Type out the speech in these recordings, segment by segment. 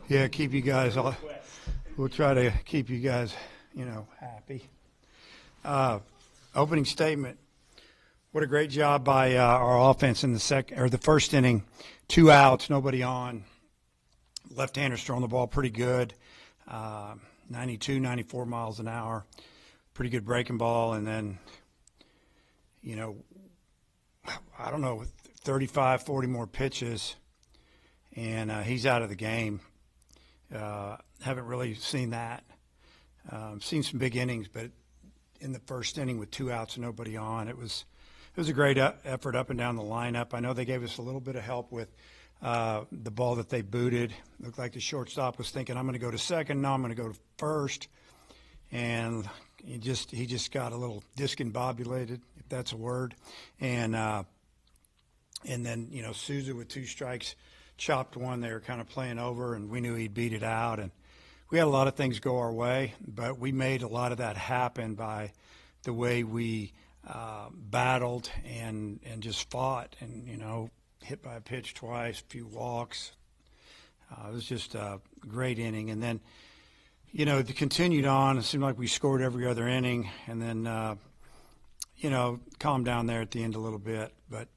Yeah, keep you guys all. We'll try to keep you guys, happy. Uh, Opening statement. What a great job by our offense in the first inning. 2 outs, nobody on. Left-handers throwing the ball pretty good. 92, 94 miles an hour. Pretty good breaking ball, and then, I don't know, 35, 40 more pitches, and he's out of the game. Haven't really seen that. Seen some big innings, but in the first inning with 2 outs and nobody on, it was a great effort up and down the lineup. I know they gave us a little bit of help with the ball that they booted. Looked like the shortstop was thinking, I'm going to go to second. No, I'm going to go to first. And he just got a little discombobulated, if that's a word. And then, Souza with 2 strikes chopped one. They were kind of playing over, and we knew he'd beat it out. And we had a lot of things go our way, but we made a lot of that happen by the way we battled and just fought and, hit by a pitch twice, a few walks. It was just a great inning. And then, it continued on. It seemed like we scored every other inning, and then, calmed down there at the end a little bit. But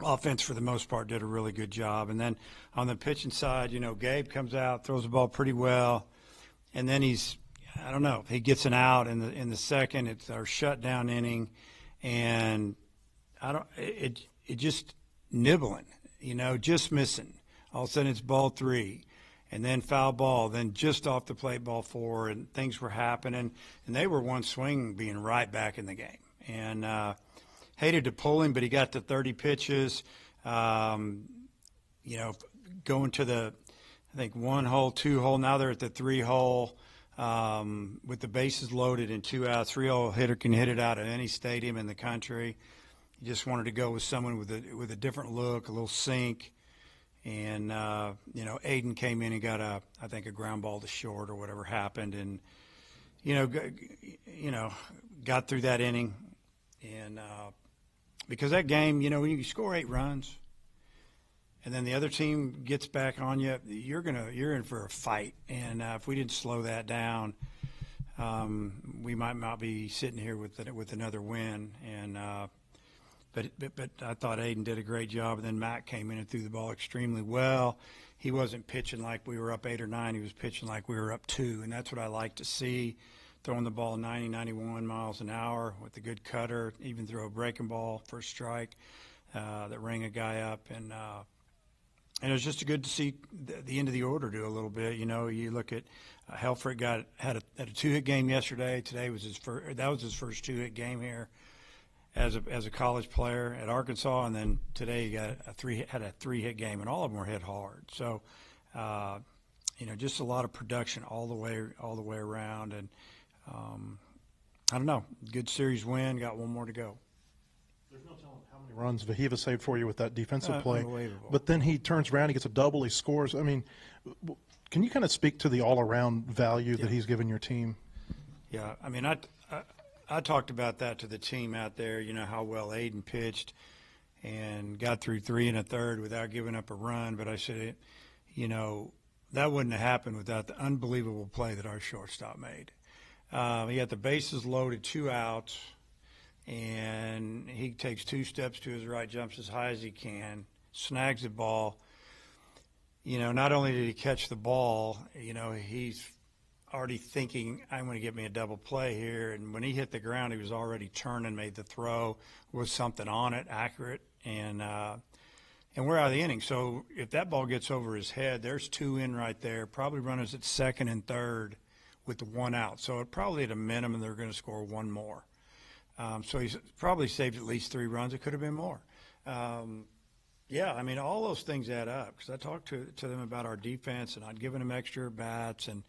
offense, for the most part, did a really good job. And then on the pitching side, Gabe comes out, throws the ball pretty well, and then he gets an out in the second. It's our shutdown inning, and it just nibbling, just missing. All of a sudden it's ball 3, and then foul ball, then just off the plate ball 4, and things were happening, and they were one swing being right back in the game. And hated to pull him, but he got to 30 pitches. Going to the, I think, 1 hole, 2 hole. Now they're at the 3 hole with the bases loaded and 2 outs. 3-hole hitter can hit it out at any stadium in the country. He just wanted to go with someone with a different look, a little sink. And, Aiden came in and got a ground ball to short or whatever happened. And, got through that inning. And because that game, when you score 8 runs and then the other team gets back on you, you're in for a fight. And if we didn't slow that down, we might not be sitting here with another win. And but I thought Aiden did a great job. And then Matt came in and threw the ball extremely well. He wasn't pitching like we were up 8 or 9. He was pitching like we were up 2, and that's what I like to see. Throwing the ball 90, 91 miles an hour with a good cutter, even throw a breaking ball for a strike that rang a guy up. And it was just good to see the end of the order do a little bit. You look at Helfrich had a 2-hit game yesterday. Today was his first 2-hit game here as a college player at Arkansas, and then today he had a 3-hit game, and all of them were hit hard. So, just a lot of production all the way around. And I don't know. Good series win. Got one more to go. There's no telling how many runs Vahiva saved for you with that defensive play. Unbelievable. But then he turns around, he gets a double, he scores. I mean, can you kind of speak to the all-around value that he's given your team? Yeah, I mean, I talked about that to the team out there, how well Aiden pitched and got through 3 1/3 without giving up a run. But I said, that wouldn't have happened without the unbelievable play that our shortstop made. He got the bases loaded, 2 outs, and he takes 2 steps to his right, jumps as high as he can, snags the ball. Not only did he catch the ball, he's already thinking, I'm going to get me a double play here. And when he hit the ground, he was already turning, made the throw, was something on it, accurate, and we're out of the inning. So if that ball gets over his head, there's 2 in right there, probably runners at second and third with the 1 out. So it probably at a minimum they're going to score 1 more. So he's probably saved at least 3 runs. It could have been more. Yeah, I mean, all those things add up because I talked to them about our defense, and I'd given them extra bats, and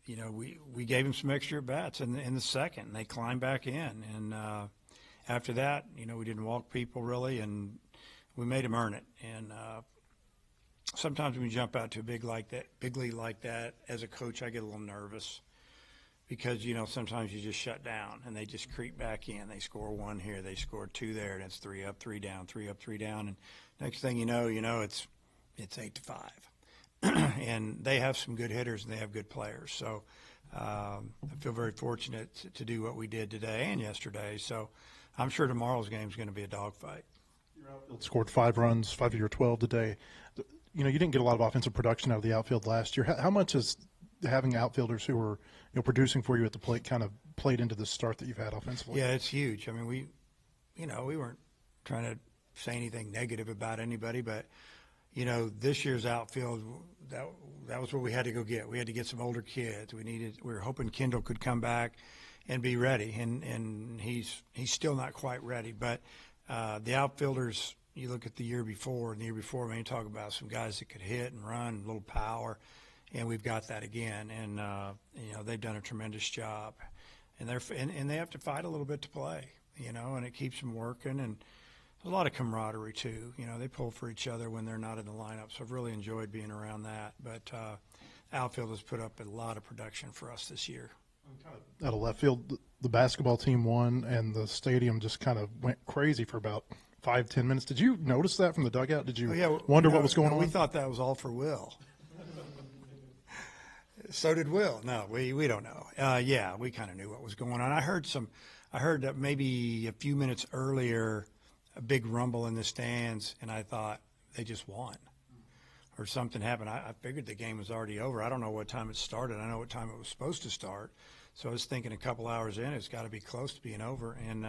we gave them some extra bats in the second. And they climbed back in, and after that, we didn't walk people really, and we made them earn it. And sometimes when you jump out to a big league like that, as a coach, I get a little nervous because, sometimes you just shut down and they just creep back in. They score 1 here, they score 2 there, and it's 3 up, 3 down, 3 up, 3 down. And next thing you know, it's 8-5. and they have some good hitters and they have good players. So I feel very fortunate to do what we did today and yesterday. So I'm sure tomorrow's game is going to be a dogfight. Your outfield scored 5 runs, 5 of your 12 today. You didn't get a lot of offensive production out of the outfield last year. How much is having outfielders who are producing for you at the plate kind of played into the start that you've had offensively? Yeah, it's huge. I mean, we weren't trying to say anything negative about anybody, but this year's outfield, that was what we had to go get. We had to get some older kids. We were hoping Kendall could come back and be ready, and he's still not quite ready. But the outfielders, you look at the year before, and the year before, you talk about some guys that could hit and run, a little power, and we've got that again. And they've done a tremendous job, and they have to fight a little bit to play, and it keeps them working. And a lot of camaraderie too. They pull for each other when they're not in the lineup. So I've really enjoyed being around that. But outfield has put up a lot of production for us this year. Out of left field, the basketball team won, and the stadium just kind of went crazy for about 5-10 minutes. Did you notice that from the dugout? Did you wonder what was going on? We thought that was all for Will. So did Will. No, we don't know. Yeah, we kind of knew what was going on. I heard that maybe a few minutes earlier, a big rumble in the stands, and I thought they just won or something happened. I figured the game was already over. I don't know what time it started. I know what time it was supposed to start. So I was thinking a couple hours in, it's got to be close to being over. And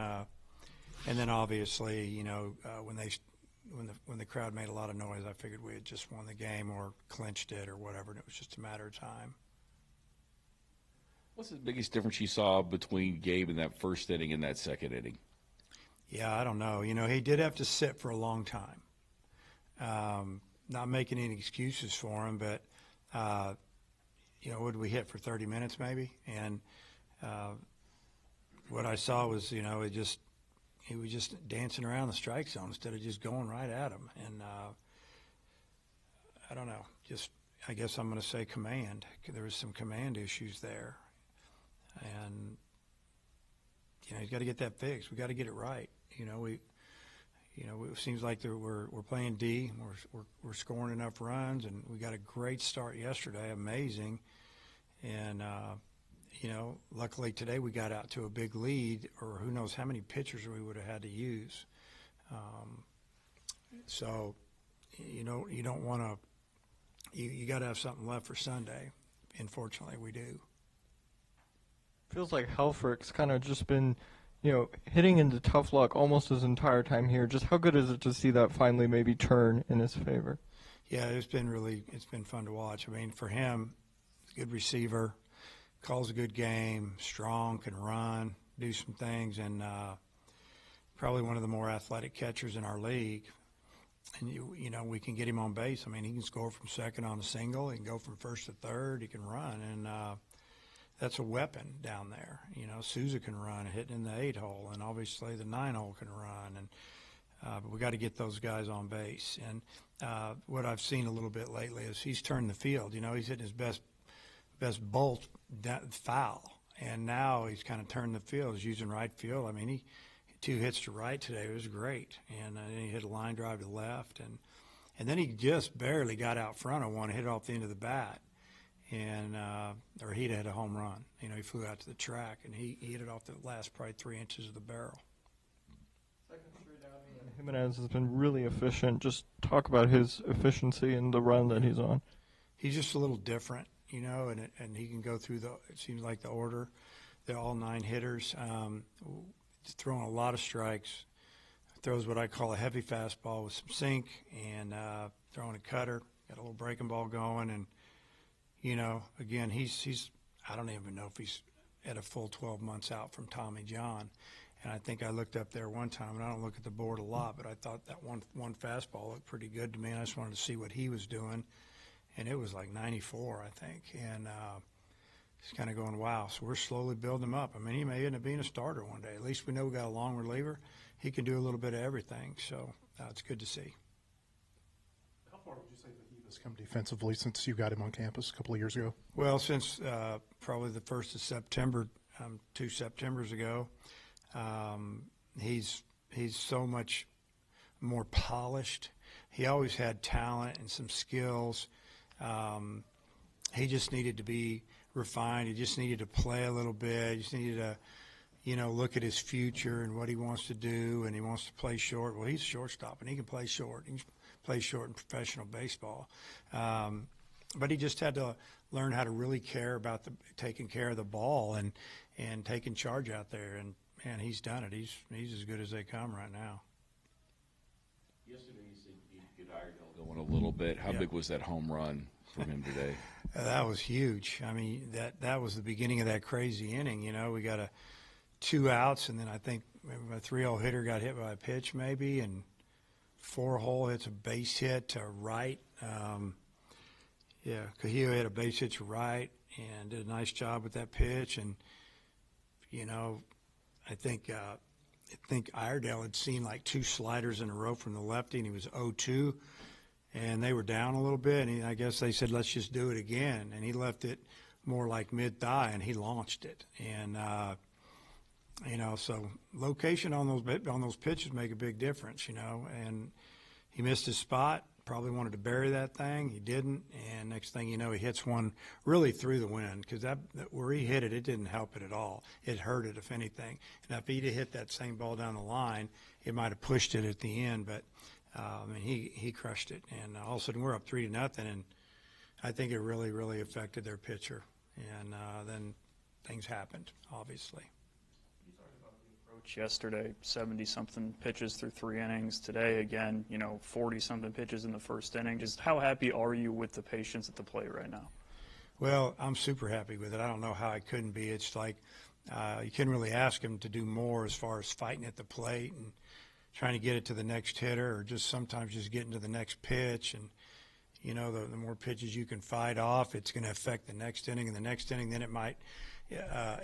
then obviously, when the crowd made a lot of noise, I figured we had just won the game or clinched it or whatever, and it was just a matter of time. What's the biggest difference you saw between Gabe in that first inning and that second inning? Yeah, I don't know. He did have to sit for a long time. Not making any excuses for him, but, what did we hit for 30 minutes maybe? And what I saw was, he was just dancing around the strike zone instead of just going right at him. And I don't know, I guess I'm going to say command. There was some command issues there. And, he's got to get that fixed. We got to get it right. It seems like we're playing D. We're scoring enough runs, and we got a great start yesterday, amazing. And luckily today we got out to a big lead, or who knows how many pitchers we would have had to use. So you don't want to. You got to have something left for Sunday. Unfortunately, we do. Feels like Helfrich's kind of just been, hitting into tough luck almost his entire time here. Just how good is it to see that finally maybe turn in his favor? Yeah, it's been fun to watch. I mean, for him, good receiver, calls a good game, strong, can run, do some things, and probably one of the more athletic catchers in our league. And we can get him on base. I mean, he can score from second on a single. He can go from first to third. He can run, and that's a weapon down there. Souza can run, hitting in the 8-hole, and obviously the 9-hole can run. And but we got to get those guys on base. And what I've seen a little bit lately is he's turned the field. He's hitting his best bolt foul, and now he's kind of turned the field. He's using right field. I mean, he 2 hits to right today. It was great, and then he hit a line drive to left, and then he just barely got out front on one, hit it off the end of the bat. And or he'd had a home run. He flew out to the track, and he hit it off the last probably 3 inches of the barrel. Jimenez has been really efficient. Just talk about his efficiency and the run that he's on. He's just a little different, and he can go through it seems like the order. They're all 9 hitters, throwing a lot of strikes. Throws what I call a heavy fastball with some sink, and throwing a cutter. Got a little breaking ball going, and again, he's I don't even know if he's at a full 12 months out from Tommy John. And I think I looked up there one time, and I don't look at the board a lot, but I thought that one fastball looked pretty good to me, and I just wanted to see what he was doing. And it was like 94, I think. And he's kind of going, wow. So we're slowly building him up. I mean, he may end up being a starter one day. At least we know we got a long reliever. He can do a little bit of everything. So it's good to see. How far would you say that he has come defensively since you got him on campus a couple of years ago? Well, since probably the 1st of September, 2 Septembers ago, he's so much more polished. He always had talent and some skills. He just needed to be refined. He just needed to play a little bit. He just needed to, look at his future and what he wants to do, and he wants to play short. Well, he's a shortstop, and he can play short. He can play short in professional baseball. But he just had to learn how to really care about taking care of the ball and taking charge out there. And he's done it. He's as good as they come right now. Yesterday you said you could Iredell going a little bit. How Yeah. big was that home run from him today? That was huge. I mean, that was the beginning of that crazy inning. We got 2 outs, and then I think maybe a 3-0 hitter got hit by a pitch maybe, and 4-hole hits a base hit to right. Cahillo had a base hit to right and did a nice job with that pitch. And, I think Iredell had seen like 2 sliders in a row from the lefty, and he was 0-2. And they were down a little bit, and I guess they said, let's just do it again. And he left it more like mid-thigh, and he launched it. And, so location on those pitches make a big difference, And he missed his spot, probably wanted to bury that thing. He didn't, and next thing you know, he hits one really through the wind, because that where he hit it, it didn't help it at all. It hurt it, if anything. And if he'd have hit that same ball down the line, it might have pushed it at the end, but he crushed it, and all of a sudden we're up 3-0, and I think it really, really affected their pitcher, and then things happened, obviously. You talked about the approach yesterday, 70-something pitches through 3 innings. Today, again, 40-something pitches in the first inning. Just how happy are you with the patience at the plate right now? Well, I'm super happy with it. I don't know how I couldn't be. It's like you couldn't really ask him to do more as far as fighting at the plate and trying to get it to the next hitter, or just sometimes just getting to the next pitch. And, the more pitches you can fight off, it's going to affect the next inning. And the next inning, then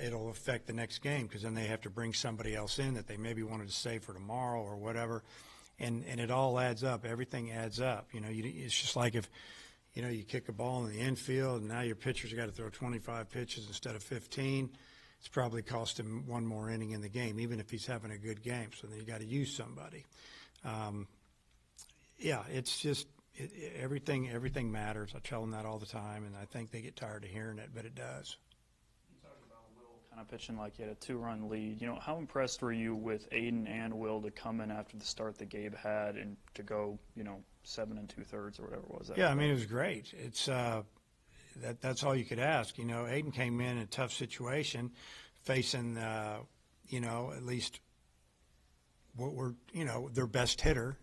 it'll affect the next game, because then they have to bring somebody else in that they maybe wanted to save for tomorrow or whatever. And it all adds up. Everything adds up. It's just like if, you kick a ball in the infield and now your pitcher's got to throw 25 pitches instead of 15. It's probably cost him one more inning in the game, even if he's having a good game. So then you got to use somebody. It's just everything matters. I tell them that all the time, and I think they get tired of hearing it, but it does. You talked about Will kind of pitching like he had a 2-run lead. How impressed were you with Aiden and Will to come in after the start that Gabe had and to go, 7 2/3 or whatever it was? Yeah, I mean, it was great. It's that's all you could ask. Aiden came in a tough situation, facing at least what were their best hitter,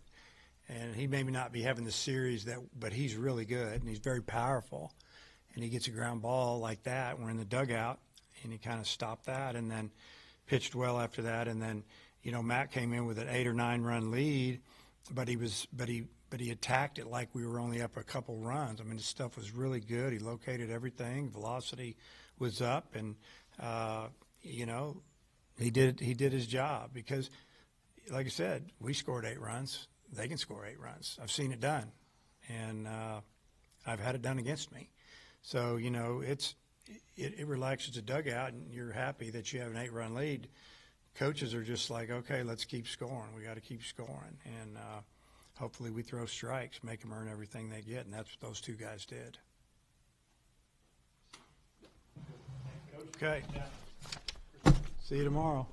and he may not be having the series but he's really good and he's very powerful, and he gets a ground ball like that. We're in the dugout, and he kind of stopped that, and then pitched well after that, and then Matt came in with an 8 or 9 run lead, but he attacked it like we were only up a couple runs. I mean, his stuff was really good. He located everything. Velocity was up, and he did his job, because, like I said, we scored 8 runs. They can score 8 runs. I've seen it done, and I've had it done against me. So it relaxes the dugout, and you're happy that you have an 8-run lead. Coaches are just like, okay, let's keep scoring. We got to keep scoring, and hopefully we throw strikes, make them earn everything they get, and that's what those 2 guys did. Okay. See you tomorrow.